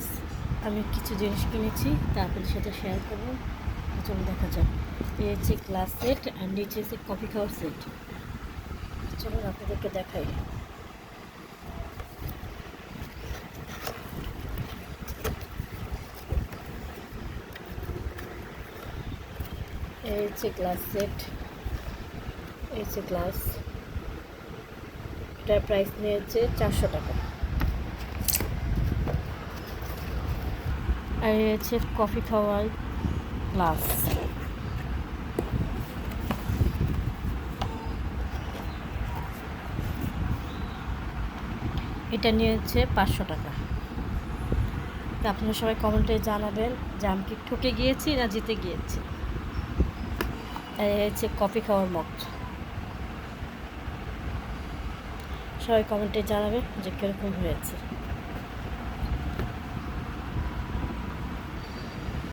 Guys, আমি কিছু জিনিস কিনেছি তা আপনাদের সাথে শেয়ার করবো। চলো দেখা যাক। এই হচ্ছে গ্লাস সেট আর নিচে হচ্ছে কফি খাওয়ার সেট। চলো আপনাদেরকে দেখাই। এই হচ্ছে গ্লাস সেট, এই হচ্ছে গ্লাস। এটার প্রাইস নিয়েছে 400 টাকা। আর এই হচ্ছে কফি খাওয়ার গ্লাস। এটা নিয়েছে 500 টাকা। তা আপনারা সবাই কমেন্টে জানাবেন যে আমি কি ঠকে গিয়েছি না জিতে গিয়েছি। আর এই হচ্ছে কফি খাওয়ার মগ। সবাই কমেন্টে জানাবেন যে কীরকম হয়েছে।